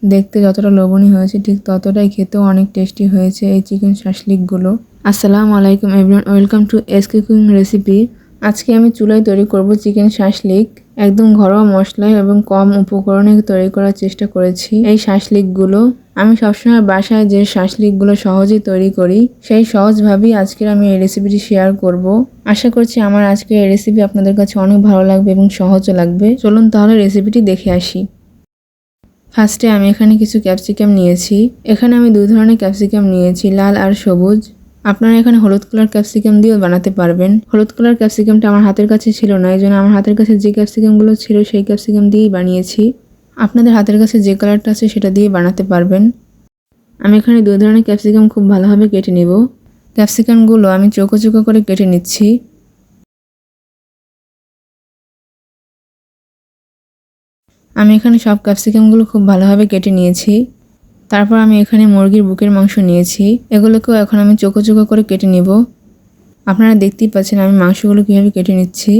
দেখতে যতটা লোভনীয় হয়েছে ঠিক ততটাই খেতেও অনেক টেস্টি হয়েছে এই চিকেন শাসলিকগুলো। আসসালামু আলাইকুম everyone, welcome to SK cooking recipe. আজকে আমি চুলায় তৈরি করব চিকেন শাসলিক। একদম ঘরোয়া মশলায় এবং কম উপকরণে তৈরি করার চেষ্টা করেছি এই শাসলিকগুলো। আমি সবসময় বাসায় যে শাসলিকগুলো সহজেই তৈরি করি সেই সহজভাবেই আজকের আমি এই রেসিপিটি শেয়ার করব। আশা করছি আমার আজকের এই রেসিপি আপনাদের কাছে অনেক ভালো লাগবে এবং সহজও লাগবে। চলুন তাহলে রেসিপিটি দেখে আসি। ফার্স্টে আমি এখানে কিছু ক্যাপসিকাম নিয়েছি। এখানে আমি দুই ধরনের ক্যাপসিকাম নিয়েছি, লাল আর সবুজ। আপনারা এখানে হলুদ কালার ক্যাপসিকাম দিয়েও বানাতে পারবেন। হলুদ কালার ক্যাপসিকামটা আমার হাতের কাছে ছিল না, এই জন্য আমার হাতের কাছে যে ক্যাপসিকামগুলো ছিল সেই ক্যাপসিকাম দিয়েই বানিয়েছি। আপনাদের হাতের কাছে যে কালারটা আছে সেটা দিয়ে বানাতে পারবেন। আমি এখানে দুই ধরনের ক্যাপসিকাম খুব ভালোভাবে কেটে নেব। ক্যাপসিকামগুলো আমি চৌকো চৌকো করে কেটে নিচ্ছি। আমি এখানে সব ক্যাপসিকামগুলো খুব ভালোভাবে কেটে নিয়েছি। তারপর আমি এখানে মুরগির বুকের মাংস নিয়েছি, এগুলোকেও এখন আমি চৌকো চৌকো করে কেটে নেব। আপনারা দেখতেই পাচ্ছেন আমি মাংসগুলো কীভাবে কেটে নিচ্ছি।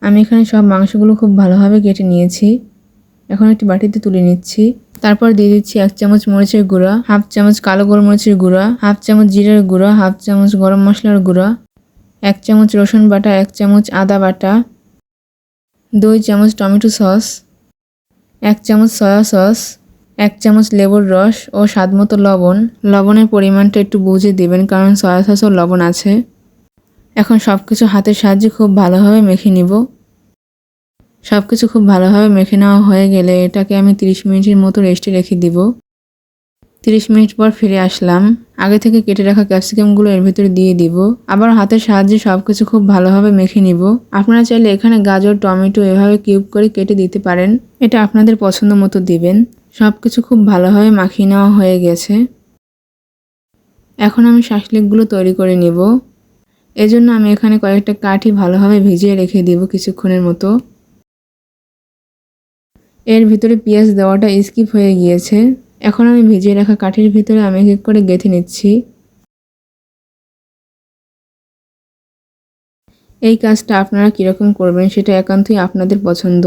আমি এখানে সব মাংসগুলো খুব ভালোভাবে কেটে নিয়েছি। এখন একটি বাটিতে তুলে নিচ্ছি। তারপর দিয়ে দিচ্ছি 1 চামচ মরিচের গুঁড়া, হাফ চামচ কালো গোলমরিচের গুঁড়া, হাফ চামচ জিরার গুঁড়া, হাফ চামচ গরম মশলার গুঁড়া, 1 চামচ রসুন বাটা, 1 চামচ আদা বাটা, 2 চামচ টমেটো সস, 1 চামচ সয়া সস, 1 চামচ লেবুর রস ও স্বাদমতো লবণ। লবণের পরিমাণটা একটু বুঝে দিবেন কারণ সয়া সসেও লবণ আছে। এখন সবকিছু হাতের সাহায্যে খুব ভালোভাবে মেখে নিব। সবকিছু খুব ভালোভাবে মেখে নেওয়া হয়ে গেলে এটাকে আমি 30 মিনিটের মতো রেস্টে রেখে দিব। 30 মিনিট পর ফিরে আসলাম। আগে থেকে কেটে রাখা ক্যাপসিকামগুলো এর ভিতরে দিয়ে দিব। আবার হাতের সাহায্যে সবকিছু খুব ভালোভাবে মেখে নিব। আপনারা চাইলে এখানে গাজর, টমেটো এভাবে কিউব করে কেটে দিতে পারেন, এটা আপনাদের পছন্দ মতো দিবেন। সবকিছু খুব ভালোভাবে মাখিয়ে নেওয়া হয়ে গেছে। এখন আমি শাসলিকগুলো তৈরি করে নিব। এজন্য আমি এখানে কয়েকটা কাঠি ভালোভাবে ভিজিয়ে রেখে দিব কিছুক্ষণের মতো। এর ভিতরে পেঁয়াজ দেওয়াটা স্কিপ হয়ে গিয়েছে। এখন আমি ভিজিয়ে রাখা কাঠির ভিতরে আমি এক এক করে গেঁথে নিচ্ছি। এই কাজটা আপনারা কীরকম করবেন সেটা একান্তই আপনাদের পছন্দ,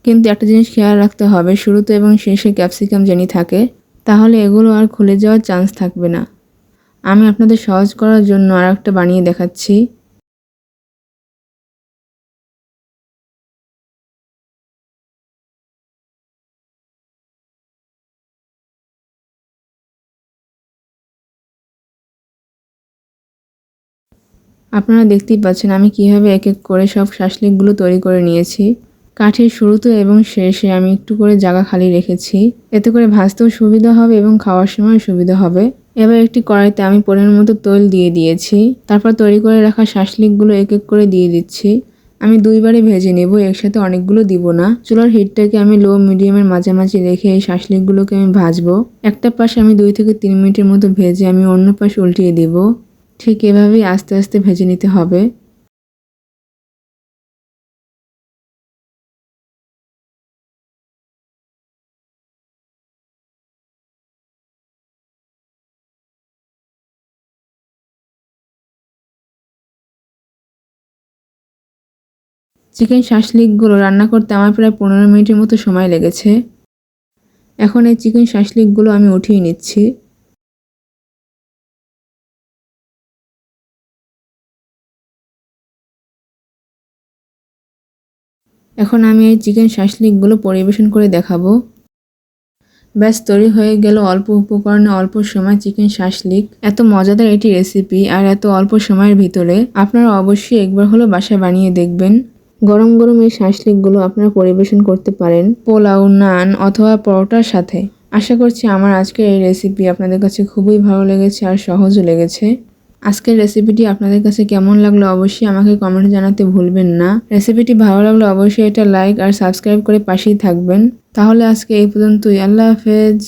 কিন্তু একটা জিনিস খেয়াল রাখতে হবে, শুরুতে এবং শেষে ক্যাপসিকাম যেনি থাকে তাহলে এগুলো আর খুলে যাওয়ার চান্স থাকবে না। আমি আপনাদের সহজ করার জন্য আর একটা বানিয়ে দেখাচ্ছি। আপনারা দেখতেই পাচ্ছেন আমি কিভাবে এক এক করে সব শাসলিকগুলো তৈরি করে নিয়েছি। কাঠের শুরুতে এবং শেষে আমি একটু করে জায়গা খালি রেখেছি, এতে করে ভাজতেও সুবিধা হবে এবং খাওয়ার সময় সুবিধা হবে। এবার একটি কড়াইতে আমি পরিমাণ মতো তেল দিয়ে দিয়েছি। তারপর তৈরি করে রাখা শাসলিকগুলো এক এক করে দিয়ে দিচ্ছি। আমি দুইবারে ভেজে নেব, একসাথে অনেকগুলো দিব না। চুলার হিটটাকে আমি লো মিডিয়ামের মাঝামাঝি রেখে এই শাসলিকগুলোকে আমি ভাজবো। একটা পাশ আমি 2 থেকে 3 মিনিটের মতো ভেজে আমি অন্য পাশ উল্টিয়ে দিব। ঠিক এভাবেই আস্তে আস্তে ভেজে নিতে হবে। চিকেন শাসলিকগুলো রান্না করতে আমার প্রায় 15 মিনিটের মতো সময় লেগেছে। এখন এই চিকেন শাসলিকগুলো আমি উঠিয়ে নিচ্ছি। এখন আমি এই চিকেন শাসলিকগুলো পরিবেশন করে দেখাবো। ব্যাস তৈরি হয়ে গেল অল্প উপকরণে অল্প সময় চিকেন শাসলিক। এত মজাদার এটি রেসিপি আর এত অল্প সময়ের ভিতরে আপনারা অবশ্যই একবার হলো বাসায় বানিয়ে দেখবেন। গরম গরম এই শাসলিকগুলো আপনারা পরিবেশন করতে পারেন পোলাও, নান অথবা পরোটার সাথে। আশা করছি আমার আজকের এই রেসিপি আপনাদের কাছে খুবই ভালো লেগেছে আর সহজও লেগেছে। আজকের রেসিপিটি আপনাদের কাছে কেমন লাগলো অবশ্যই আমাকে কমেন্টে জানাতে ভুলবেন না। রেসিপিটি ভালো লাগলে অবশ্যই এটা লাইক আর সাবস্ক্রাইব করে পাশেই থাকবেন। তাহলে আজকে এই পর্যন্তই। আল্লাহ হাফেজ।